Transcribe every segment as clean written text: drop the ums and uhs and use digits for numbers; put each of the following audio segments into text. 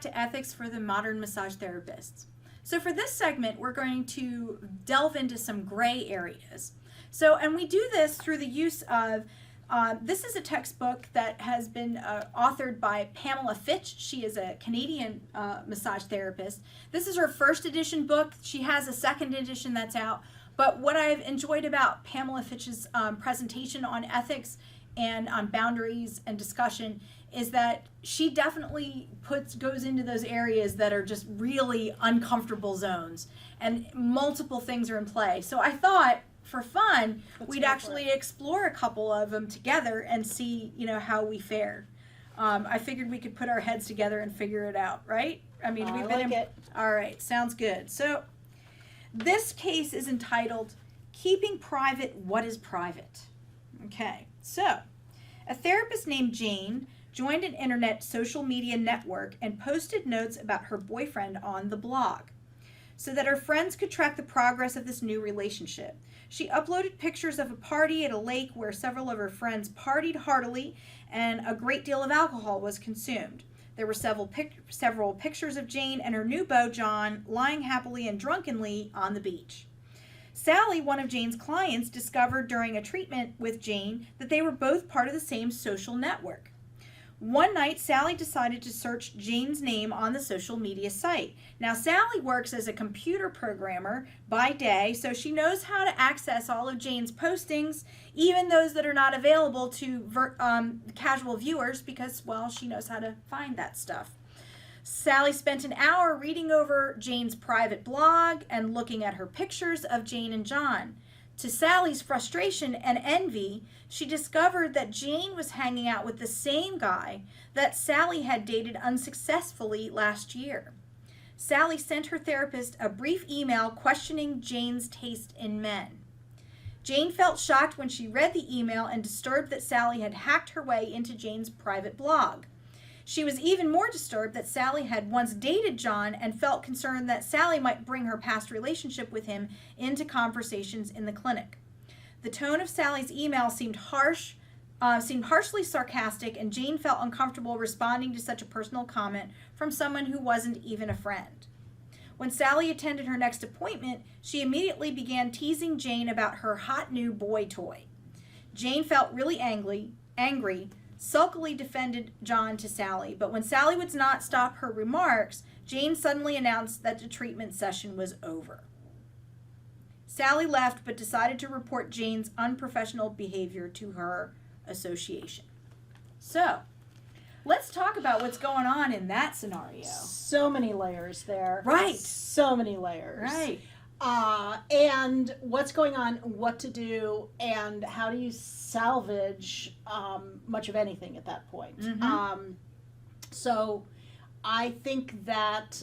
back to Ethics for the Modern Massage Therapists. So for this segment, we're going to delve into some gray areas. So, and we do this through the use of, this is a textbook that has been authored by Pamela Fitch. She is a Canadian massage therapist. This is her first edition book. She has a second edition that's out. But what I've enjoyed about Pamela Fitch's presentation on ethics and on boundaries and discussion is that she definitely goes into those areas that are just really uncomfortable zones, and multiple things are in play. So I thought, for fun, we'd actually explore a couple of them together and see, how we fared. I figured we could put our heads together and figure it out, right? I mean, we've been it. All right, sounds good. So this case is entitled Keeping Private What is Private. Okay, so a therapist named Jane joined an internet social media network and posted notes about her boyfriend on the blog so that her friends could track the progress of this new relationship. She uploaded pictures of a party at a lake where several of her friends partied heartily and a great deal of alcohol was consumed. There were several pictures of Jane and her new beau, John, lying happily and drunkenly on the beach. Sally, one of Jane's clients, discovered during a treatment with Jane that they were both part of the same social network. One night, Sally decided to search Jane's name on the social media site. Now, Sally works as a computer programmer by day, so she knows how to access all of Jane's postings, even those that are not available to casual viewers, because, well, she knows how to find that stuff. Sally spent an hour reading over Jane's private blog and looking at her pictures of Jane and John. To Sally's frustration and envy, she discovered that Jane was hanging out with the same guy that Sally had dated unsuccessfully last year. Sally sent her therapist a brief email questioning Jane's taste in men. Jane felt shocked when she read the email and disturbed that Sally had hacked her way into Jane's private blog. She was even more disturbed that Sally had once dated John and felt concerned that Sally might bring her past relationship with him into conversations in the clinic. The tone of Sally's email seemed harshly sarcastic, and Jane felt uncomfortable responding to such a personal comment from someone who wasn't even a friend. When Sally attended her next appointment, she immediately began teasing Jane about her hot new boy toy. Jane felt really angry, sulkily defended John to Sally, but when Sally would not stop her remarks, Jane suddenly announced that the treatment session was over. Sally left, but decided to report Jane's unprofessional behavior to her association. So, let's talk about what's going on in that scenario. So many layers there. Right. So many layers. Right. And what's going on, what to do, and how do you salvage much of anything at that point. Mm-hmm. So I think that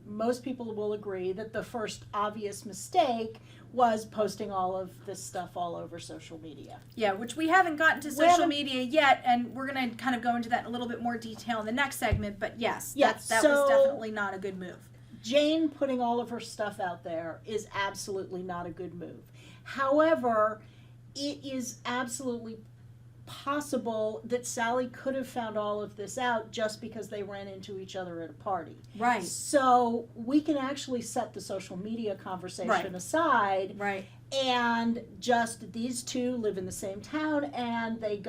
most people will agree that the first obvious mistake was posting all of this stuff all over social media. Yeah, which we haven't gotten to social media yet, and we're going to kind of go into that in a little bit more detail in the next segment, but yes, that was definitely not a good move. Jane putting all of her stuff out there is absolutely not a good move. However, it is absolutely possible that Sally could have found all of this out just because they ran into each other at a party. Right. So we can actually set the social media conversation aside. Right. And just these two live in the same town and they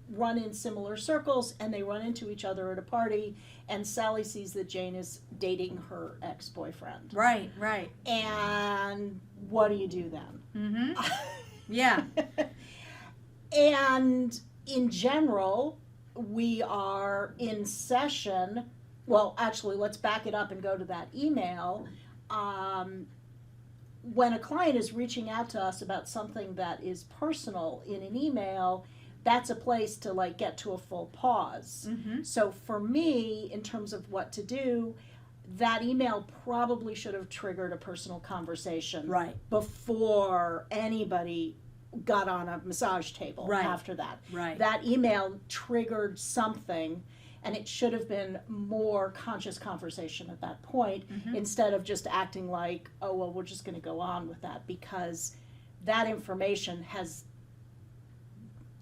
run in similar circles and they run into each other at a party, and Sally sees that Jane is dating her ex-boyfriend. Right, right. And what do you do then? Mm-hmm. Yeah. And in general, we are in session. Well, actually, let's back it up and go to that email. When a client is reaching out to us about something that is personal in an email, that's a place to get to a full pause. Mm-hmm. So for me, in terms of what to do, that email probably should have triggered a personal conversation before anybody got on a massage table after that. Right. That email triggered something, and it should have been more conscious conversation at that point, instead of just acting like, oh, well, we're just going to go on with that, because that information has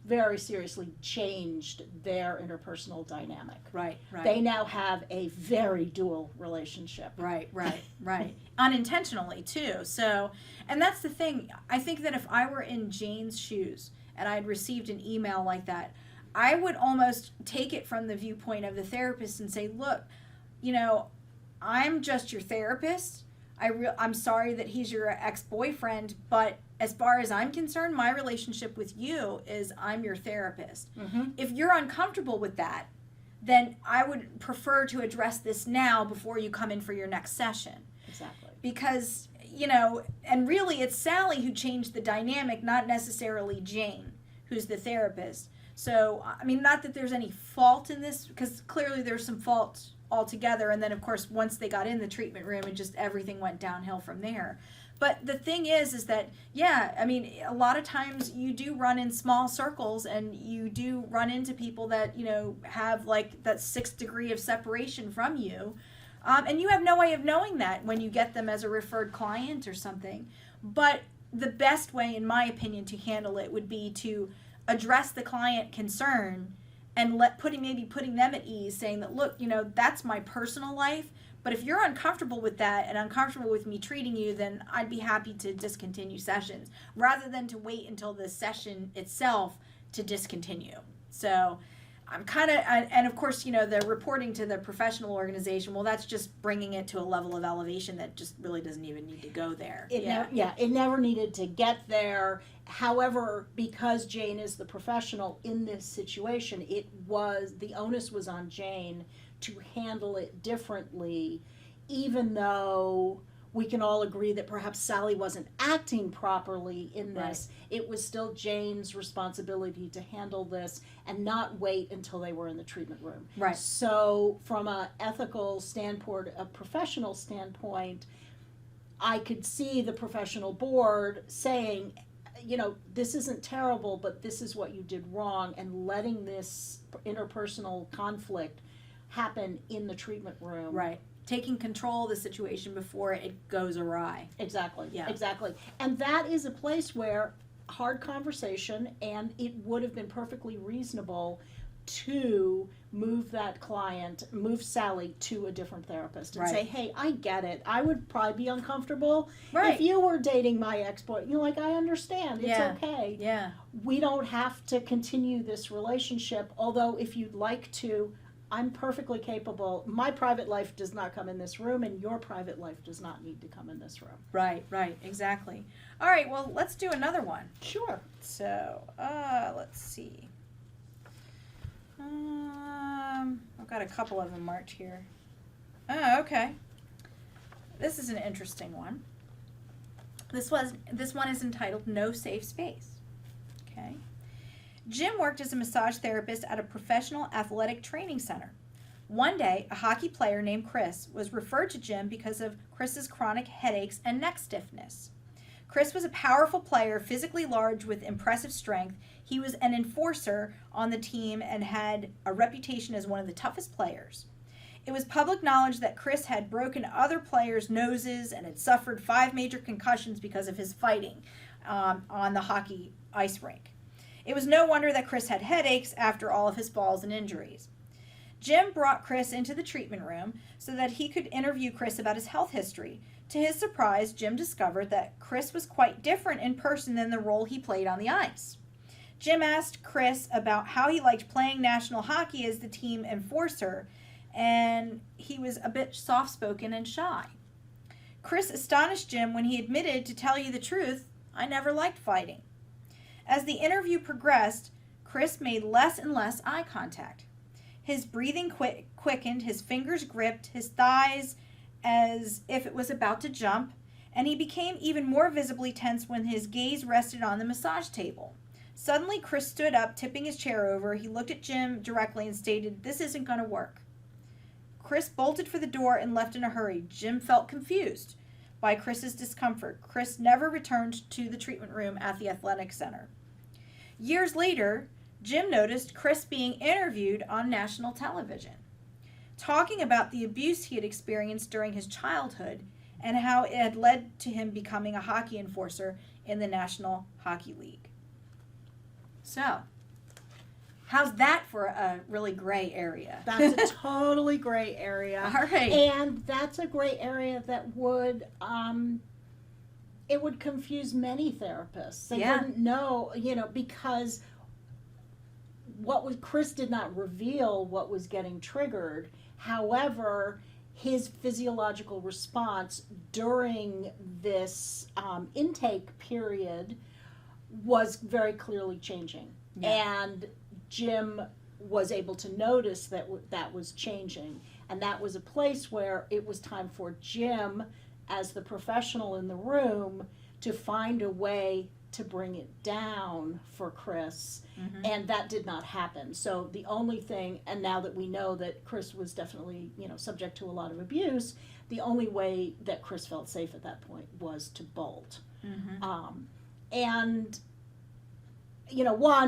very seriously changed their interpersonal dynamic. Right, right. They now have a very dual relationship. Right, right, right. Unintentionally too. So, and that's the thing. I think that if I were in Jane's shoes and I'd received an email like that, I would almost take it from the viewpoint of the therapist and say, look, you know, I'm just your therapist. I'm sorry that he's your ex-boyfriend, but as far as I'm concerned, my relationship with you is I'm your therapist. Mm-hmm. If you're uncomfortable with that, then I would prefer to address this now before you come in for your next session. Exactly. Because, you know, and really it's Sally who changed the dynamic, not necessarily Jane, who's the therapist. So, I mean, not that there's any fault in this, because clearly there's some fault altogether. And then, of course, once they got in the treatment room, it just everything went downhill from there. But the thing is that, yeah, I mean, a lot of times you do run in small circles and you do run into people that, you know, have like that 6th degree of separation from you. And you have no way of knowing that when you get them as a referred client or something. But the best way, in my opinion, to handle it would be to address the client concern and putting them at ease, saying that, look, you know, that's my personal life. But if you're uncomfortable with that and uncomfortable with me treating you, then I'd be happy to discontinue sessions rather than to wait until the session itself to discontinue. So I'm kind of, and of course, you know, the reporting to the professional organization, well, that's just bringing it to a level of elevation that just really doesn't even need to go there. It never needed to get there. However, because Jane is the professional in this situation, the onus was on Jane to handle it differently, even though we can all agree that perhaps Sally wasn't acting properly in this. Right. It was still Jane's responsibility to handle this and not wait until they were in the treatment room. Right. So from an ethical standpoint, a professional standpoint, I could see the professional board saying, you know, this isn't terrible, but this is what you did wrong, and letting this interpersonal conflict happen in the treatment room. Right. Taking control of the situation before it goes awry. Exactly. Yeah. Exactly. And that is a place where hard conversation, and it would have been perfectly reasonable to move Sally to a different therapist and Right. say, hey, I get it. I would probably be uncomfortable Right. if you were dating my ex-boy. You're like, I understand. It's Yeah. okay. Yeah. We don't have to continue this relationship, although if you'd like to, I'm perfectly capable. My private life does not come in this room, and your private life does not need to come in this room. Right, right, exactly. All right, well, let's do another one. Sure. So, let's see. I've got a couple of them marked here. Oh, okay. This is an interesting one. This one is entitled No Safe Space. Okay. Jim worked as a massage therapist at a professional athletic training center. One day, a hockey player named Chris was referred to Jim because of Chris's chronic headaches and neck stiffness. Chris was a powerful player, physically large with impressive strength. He was an enforcer on the team and had a reputation as one of the toughest players. It was public knowledge that Chris had broken other players' noses and had suffered 5 major concussions because of his fighting on the hockey ice rink. It was no wonder that Chris had headaches after all of his falls and injuries. Jim brought Chris into the treatment room so that he could interview Chris about his health history. To his surprise, Jim discovered that Chris was quite different in person than the role he played on the ice. Jim asked Chris about how he liked playing national hockey as the team enforcer, and he was a bit soft-spoken and shy. Chris astonished Jim when he admitted, to tell you the truth, I never liked fighting. As the interview progressed, Chris made less and less eye contact. His breathing quickened, his fingers gripped his thighs as if it was about to jump, and he became even more visibly tense when his gaze rested on the massage table. Suddenly, Chris stood up, tipping his chair over. He looked at Jim directly and stated, "This isn't going to work." Chris bolted for the door and left in a hurry. Jim felt confused by Chris's discomfort. Chris never returned to the treatment room at the athletic center. Years later, Jim noticed Chris being interviewed on national television, talking about the abuse he had experienced during his childhood and how it had led to him becoming a hockey enforcer in the National Hockey League. So, How's that for a really gray area? That's a totally gray area. All right. And that's a gray area that would it would confuse many therapists. They Yeah. wouldn't know, because Chris did not reveal what was getting triggered. However, his physiological response during this intake period was very clearly changing. Yeah. And Jim was able to notice that that was changing. And that was a place where it was time for Jim, as the professional in the room, to find a way to bring it down for Chris. Mm-hmm. And that did not happen. So the only thing, and now that we know that Chris was definitely, subject to a lot of abuse, the only way that Chris felt safe at that point was to bolt. Mm-hmm. And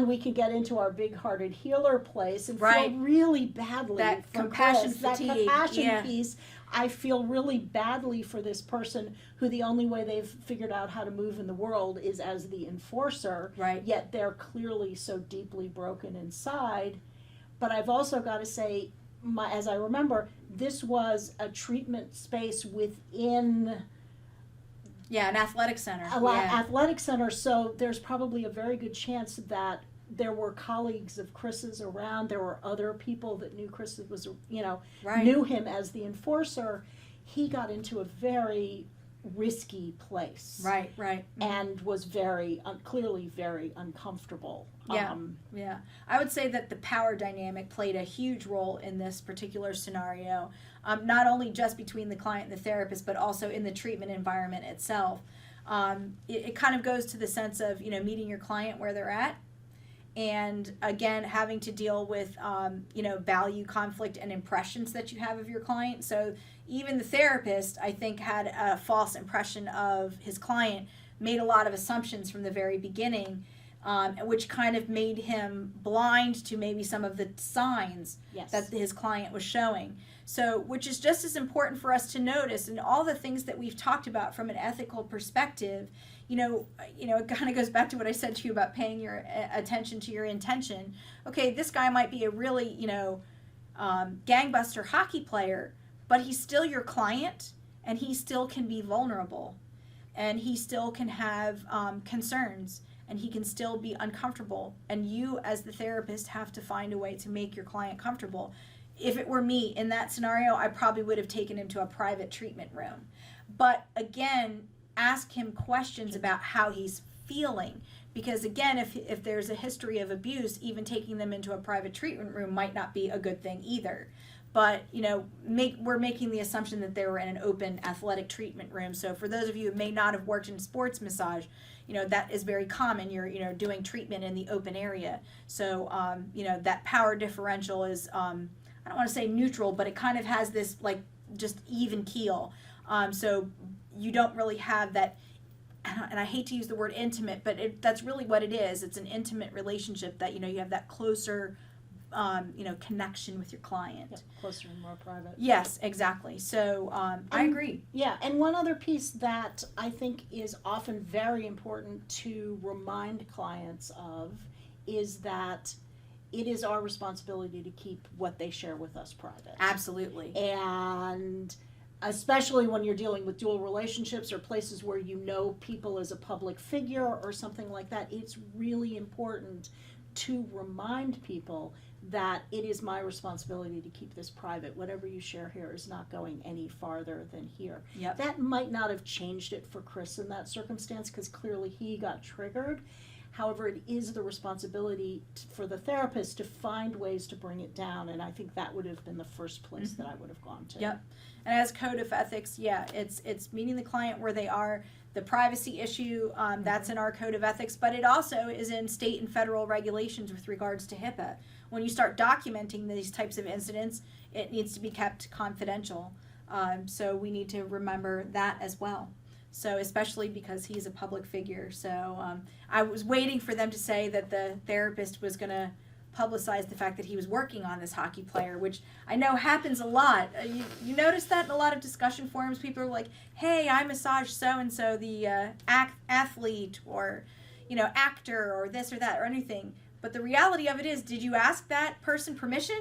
we can get into our big-hearted healer place and Right. feel really badly That for compassion Chris. That fatigue, compassion yeah. piece. I feel really badly for this person who the only way they've figured out how to move in the world is as the enforcer. Right. Yet they're clearly so deeply broken inside. But I've also got to say, as I remember, this was a treatment space within Yeah, an athletic center. athletic center, so there's probably a very good chance that there were colleagues of Chris's around. There were other people that knew Chris was, Right. knew him as the enforcer. He got into a very risky place. Right. Right. And was very, clearly very uncomfortable. Yeah. Yeah, I would say that the power dynamic played a huge role in this particular scenario, not only just between the client and the therapist, but also in the treatment environment itself. It kind of goes to the sense of, meeting your client where they're at, and again, having to deal with, value conflict and impressions that you have of your client. So even the therapist, I think, had a false impression of his client, made a lot of assumptions from the very beginning, which kind of made him blind to maybe some of the signs Yes. that his client was showing. So, which is just as important for us to notice, and all the things that we've talked about from an ethical perspective. It kind of goes back to what I said to you about paying your attention to your intention. Okay, this guy might be a really, gangbuster hockey player, but he's still your client, and he still can be vulnerable, and he still can have concerns, and he can still be uncomfortable. And you, as the therapist, have to find a way to make your client comfortable. If it were me in that scenario, I probably would have taken him to a private treatment room. But again, ask him questions about how he's feeling. Because again, if there's a history of abuse, even taking them into a private treatment room might not be a good thing either. But, we're making the assumption that they were in an open athletic treatment room. So for those of you who may not have worked in sports massage, that is very common. You're, doing treatment in the open area. So, that power differential is, I don't want to say neutral, but it kind of has this, just even keel. So you don't really have that, and I hate to use the word intimate, but that's really what it is. It's an intimate relationship that, you have that closer, connection with your client. Yeah, closer and more private. Yes, exactly. So I agree. Yeah, and one other piece that I think is often very important to remind clients of is that it is our responsibility to keep what they share with us private. Absolutely. And especially when you're dealing with dual relationships or places where people as a public figure or something like that, it's really important to remind people that it is my responsibility to keep this private. Whatever you share here is not going any farther than here. Yep. That might not have changed it for Chris in that circumstance because clearly he got triggered. However, it is the responsibility for the therapist to find ways to bring it down, and I think that would have been the first place that I would have gone to. Yep. And as code of ethics, it's meeting the client where they are. The privacy issue, that's in our code of ethics, but it also is in state and federal regulations with regards to HIPAA. When you start documenting these types of incidents, it needs to be kept confidential. So we need to remember that as well. So especially because he's a public figure. So I was waiting for them to say that the therapist was going to publicize the fact that he was working on this hockey player, which I know happens a lot. You notice that in a lot of discussion forums, people are like, hey, I massage so-and-so, the athlete or, actor or this or that or anything. But the reality of it is, did you ask that person permission?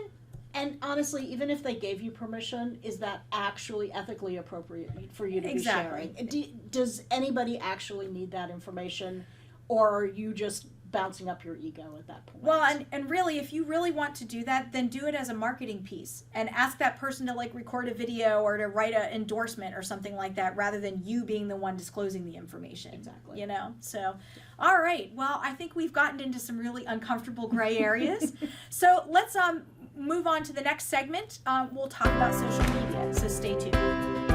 And honestly, even if they gave you permission, is that actually ethically appropriate for you to Exactly. be sharing? Does anybody actually need that information, or are you just bouncing up your ego at that point? Well, and really, if you really want to do that, then do it as a marketing piece and ask that person to like record a video or to write an endorsement or something like that, rather than you being the one disclosing the information. Exactly. You know? So, all right. Well, I think we've gotten into some really uncomfortable gray areas. So let's move on to the next segment. We'll talk about social media. So stay tuned.